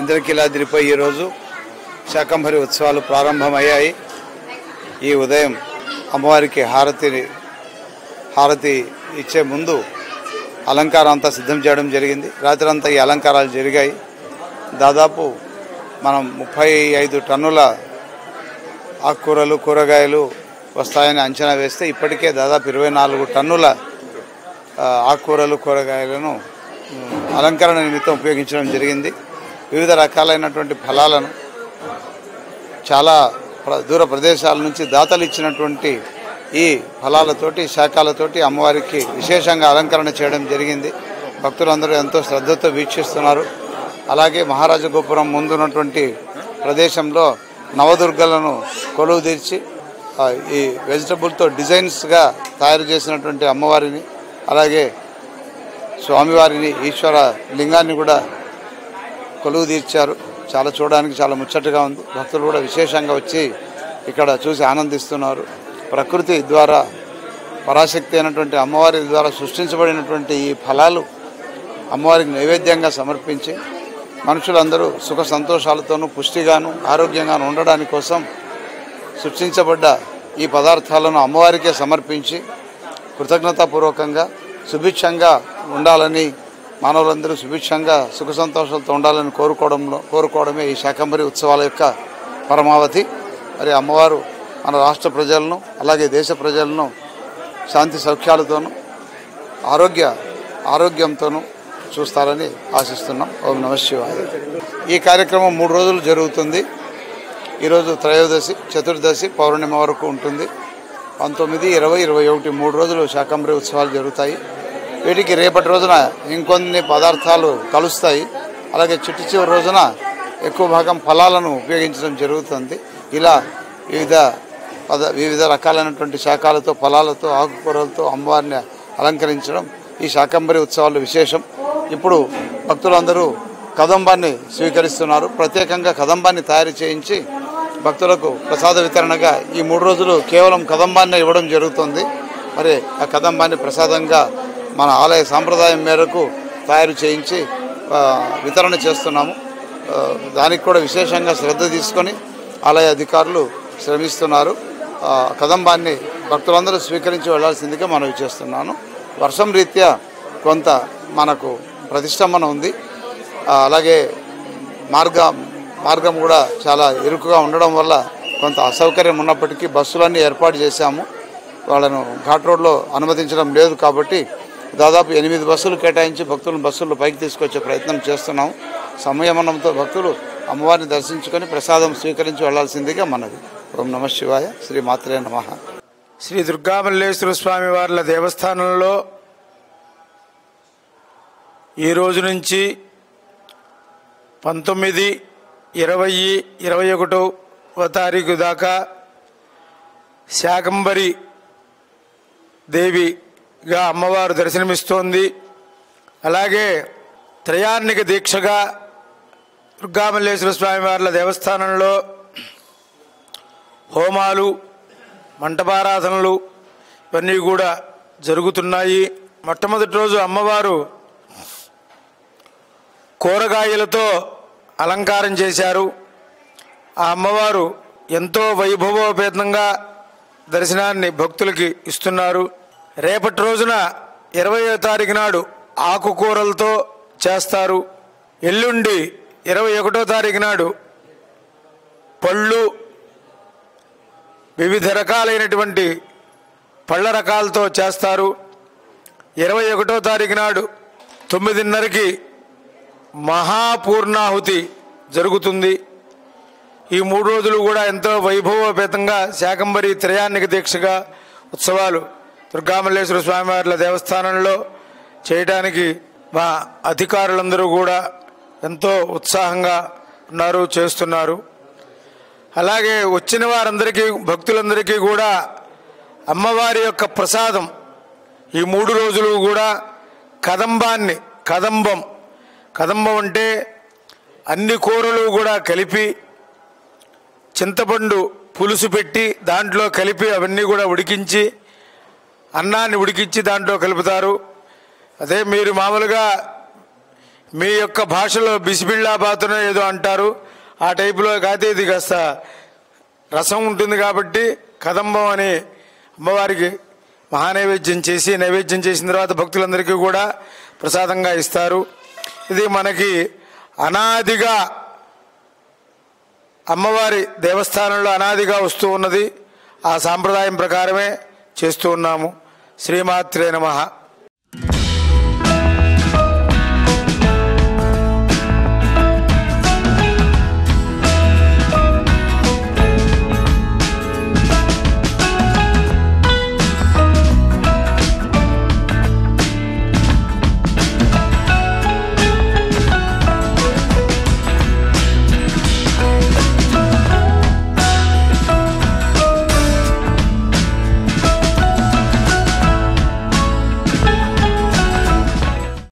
ఇంద్రకీలాద్రిపై ఈరోజు శాకంభరి ఉత్సవాలు ప్రారంభమయ్యాయి. ఈ ఉదయం అమ్మవారికి హారతి ఇచ్చే ముందు అలంకారం అంతా సిద్ధం చేయడం జరిగింది. రాత్రి అంతా ఈ అలంకారాలు జరిగాయి. దాదాపు మనం 35 టన్నుల ఆకుకూరలు కూరగాయలు వస్తాయని అంచనా వేస్తే ఇప్పటికే దాదాపు 24 టన్నుల ఆకుకూరలు కూరగాయలను అలంకరణ నిమిత్తం ఉపయోగించడం జరిగింది. వివిధ రకాలైనటువంటి ఫలాలను చాలా దూర ప్రదేశాల నుంచి దాతలు ఇచ్చినటువంటి ఈ ఫలాలతోటి శాఖలతోటి అమ్మవారికి విశేషంగా అలంకరణ చేయడం జరిగింది. భక్తులందరూ ఎంతో శ్రద్ధతో వీక్షిస్తున్నారు. అలాగే మహారాజగోపురం ముందున్నటువంటి ప్రదేశంలో నవదుర్గలను కొలువు తీర్చి ఈ వెజిటబుల్తో డిజైన్స్గా తయారు చేసినటువంటి అమ్మవారిని, అలాగే స్వామివారిని, ఈశ్వర లింగాన్ని కూడా కొలువు తీర్చారు. చూడడానికి చాలా ముచ్చటగా ఉంది. భక్తులు కూడా విశేషంగా వచ్చి ఇక్కడ చూసి ఆనందిస్తున్నారు. ప్రకృతి ద్వారా పరాశక్తి అయినటువంటి అమ్మవారి ద్వారా సృష్టించబడినటువంటి ఈ ఫలాలు అమ్మవారికి నైవేద్యంగా సమర్పించి మనుషులందరూ సుఖ సంతోషాలతోనూ పుష్టిగాను ఆరోగ్యంగాను ఉండడానికి కోసం సృష్టించబడ్డ ఈ పదార్థాలను అమ్మవారికే సమర్పించి కృతజ్ఞతాపూర్వకంగా సుభిక్షంగా ఉండాలని, మానవులందరూ సుభిక్షంగా సుఖ సంతోషాలతో ఉండాలని కోరుకోవడమే ఈ శాకంభరి ఉత్సవాల యొక్క పరమావధి. మరి అమ్మవారు మన రాష్ట్ర ప్రజలను అలాగే దేశ ప్రజలను శాంతి సౌఖ్యాలతోనూ ఆరోగ్యంతోనూ చూస్తారని ఆశిస్తున్నాం. ఓం నమః శివాయ. ఈ కార్యక్రమం 3 రోజులు జరుగుతుంది. ఈరోజు త్రయోదశి, చతుర్దశి, పౌర్ణిమ వరకు ఉంటుంది. 19, 20, 21 3 రోజులు శాకంభరి ఉత్సవాలు జరుగుతాయి. వీటికి రేపటి రోజున ఇంకొన్ని పదార్థాలు కలుస్తాయి. అలాగే చివరి రోజున ఎక్కువ భాగం ఫలాలను ఉపయోగించడం జరుగుతుంది. ఇలా వివిధ రకాలైనటువంటి శాఖలతో, ఫలాలతో, ఆకుకూరలతో అమ్మవారిని అలంకరించడం ఈ శాకంభరి ఉత్సవాలు విశేషం. ఇప్పుడు భక్తులందరూ కదంబాన్ని స్వీకరిస్తున్నారు. ప్రత్యేకంగా కదంబాన్ని తయారు చేయించి భక్తులకు ప్రసాద వితరణగా ఈ 3 రోజులు కేవలం కదంబాన్ని ఇవ్వడం జరుగుతుంది. మరి ఆ కదంబాన్ని ప్రసాదంగా మన ఆలయ సాంప్రదాయం మేరకు తయారు చేయించి వితరణ చేస్తున్నాము. దానికి కూడా విశేషంగా శ్రద్ధ తీసుకొని ఆలయ అధికారులు శ్రమిస్తున్నారు. కదంబాన్ని భక్తులందరూ స్వీకరించి వెళ్లాల్సిందిగా మనవి చేస్తున్నాను. వర్షం రీత్యా కొంత మనకు ప్రతిష్టంభన ఉంది. అలాగే మార్గం కూడా చాలా ఇరుకుగా ఉండడం వల్ల కొంత అసౌకర్యం ఉన్నప్పటికీ బస్సులన్నీ ఏర్పాటు చేశాము. వాళ్ళను ఘాట్ రోడ్లో అనుమతించడం లేదు కాబట్టి దాదాపు 8 బస్సులు కేటాయించి భక్తులను బస్సుల్లో పైకి తీసుకొచ్చే ప్రయత్నం చేస్తున్నాము. సంయమనంతో భక్తులు అమ్మవారిని దర్శించుకొని ప్రసాదం స్వీకరించి వెళ్లాల్సిందిగా మనది. ఓం నమః శివాయ. శ్రీ మాత్రే నమః. శ్రీ దుర్గామల్లేశ్వర స్వామి వార్ల దేవస్థానంలో ఈ రోజు నుంచి 19, 20, 21వ తారీఖు దాకా శాకంభరి దేవిగా అమ్మవారు దర్శనమిస్తోంది. అలాగే త్రయార్ణిక దీక్షగా దుర్గామల్లేశ్వర స్వామి వార్ల దేవస్థానంలో హోమాలు, మంటపారాధనలు ఇవన్నీ కూడా జరుగుతున్నాయి. మొట్టమొదటి రోజు అమ్మవారు కూరగాయలతో అలంకారం చేశారు. ఆ అమ్మవారు ఎంతో వైభవోపేతంగా దర్శనాన్ని భక్తులకి ఇస్తున్నారు. రేపటి రోజున 20వ తారీఖు నాడు ఆకుకూరలతో చేస్తారు. ఎల్లుండి 21వ తారీఖు నాడు పళ్ళు, వివిధ రకాలైనటువంటి పళ్ళ రకాలతో చేస్తారు. 21వ తారీఖు నాడు 9:30కి మహాపూర్ణాహుతి జరుగుతుంది. ఈ 3 రోజులు కూడా ఎంతో వైభవోపేతంగా శాకంభరి త్రయార్ణిక దీక్షగా ఉత్సవాలు దుర్గామల్లేశ్వర స్వామివార్ల దేవస్థానంలో చేయడానికి మా అధికారులందరూ కూడా ఎంతో ఉత్సాహంగా ఉన్నారు, చేస్తున్నారు. అలాగే వచ్చిన వారందరికీ, భక్తులందరికీ కూడా అమ్మవారి యొక్క ప్రసాదం ఈ 3 రోజులు కూడా కదంబం అంటే అన్ని కూరలు కూడా కలిపి చింతపండు పులుసు పెట్టి దాంట్లో కలిపి అవన్నీ కూడా ఉడికించి అన్నాన్ని ఉడికించి దాంట్లో కలుపుతారు. అదే మీరు మామూలుగా మీ యొక్క భాషలో బిస్మిల్లాబాతునో ఏదో అంటారు, ఆ టైపులో కాదు. ఇది కాస్త రసం ఉంటుంది కాబట్టి కదంబం అని అమ్మవారికి మహానైవేద్యం చేసి, నైవేద్యం చేసిన తర్వాత భక్తులందరికీ కూడా ప్రసాదంగా ఇస్తారు. ఇది మనకి అనాదిగా అమ్మవారి దేవస్థానంలో అనాదిగా వస్తూ ఉన్నది. ఆ సాంప్రదాయం ప్రకారమే చేస్తూ ఉన్నాము. శ్రీమాత్రే నమః.